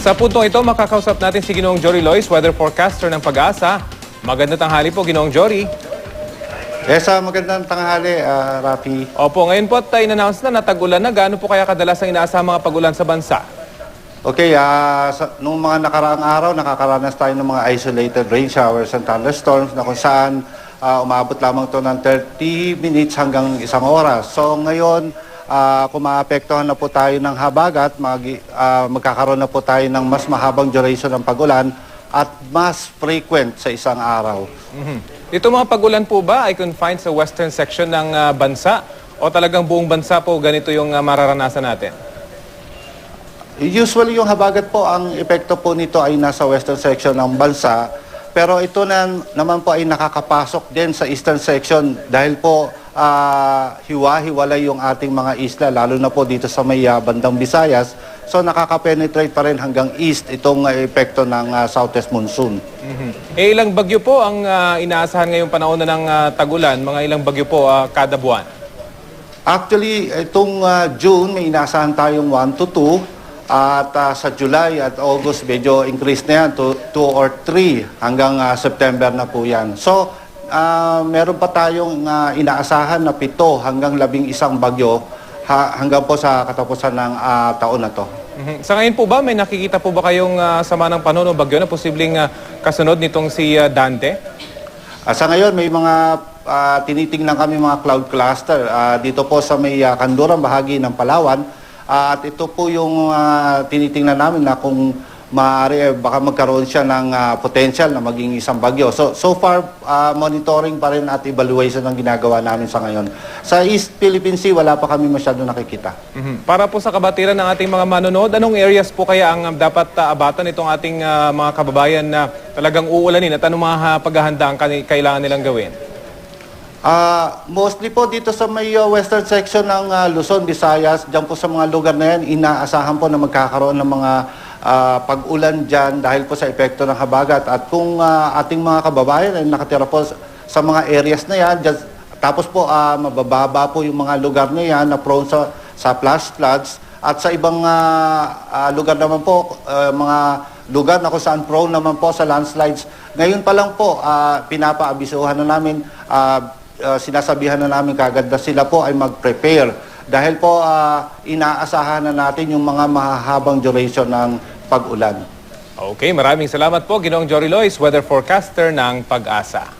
Sa puntong ito, makakausap natin si Ginoong Jory Lois, weather forecaster ng Pag-asa. Magandang tanghali po, Ginoong Jory. Yes, magandang tanghali, Rafi. Opo, ngayon po tayo in-announce na tag-ulan na. Gaano po kaya kadalas ang inaasahang mga pag-ulan sa bansa? Okay, nung mga nakaraang araw, nakakaranas tayo ng mga isolated rain showers and thunderstorms na kung saan umabot lamang to ng 30 minutes hanggang isang oras. So ngayon, kung maapektuhan na po tayo ng habagat, magkakaroon na po tayo ng mas mahabang duration ng pag-ulan at mas frequent sa isang araw. Ito mga pag-ulan po ba ay confined sa western section ng bansa o talagang buong bansa po ganito yung mararanasan natin? Usually yung habagat po, ang epekto po nito ay nasa western section ng bansa. Pero ito naman po ay nakakapasok din sa eastern section dahil po hiwa-hiwalay yung ating mga isla, lalo na po dito sa may bandang Visayas. So nakaka-penetrate pa rin hanggang east itong epekto ng southwest monsoon. Ilang bagyo po ang inaasahan ngayong panahon na ng tag-ulan? Mga ilang bagyo po kada buwan? Actually, itong June may inaasahan tayong 1 to 2. At sa July at August, medyo increase na yan to 2 or 3 hanggang September na po yan. So, meron pa tayong inaasahan na 7 hanggang 11 bagyo hanggang po sa katapusan ng taon na to. Sa ngayon po ba, may nakikita po ba kayong sama ng panahon o bagyo na posibleng kasunod nitong si Dante? Sa ngayon, may mga tinitingnan kami mga cloud cluster dito po sa may kanlurang bahagi ng Palawan. At ito po yung tinitingnan namin na kung maaari baka magkaroon siya ng potential na maging isang bagyo. So far, monitoring pa rin at evaluation ang ginagawa namin sa ngayon. Sa East Philippine Sea, wala pa kami masyado nakikita. Para po sa kabatiran ng ating mga manonood, anong areas po kaya ang dapat abatan itong ating mga kababayan na talagang uulanin at anong mga paghahanda ang kailangan nilang gawin? Mostly po dito sa may western section ng Luzon, Visayas, dyan po sa mga lugar na yan, inaasahan po na magkakaroon ng mga pag-ulan dyan dahil po sa epekto ng habagat. At kung ating mga kababayan ay nakatira po sa mga areas na yan, dyan, tapos po mabababa po yung mga lugar na yan na prone sa flash floods. At sa ibang lugar naman po, mga lugar na kung saan prone naman po sa landslides, ngayon pa lang po pinapaabisuhan na namin, sinasabihan na namin kagad na sila po ay mag-prepare dahil po inaasahan na natin yung mga mahahabang duration ng pag-ulan. Okay, maraming salamat po Ginoong Jory Lois, weather forecaster ng Pag-asa.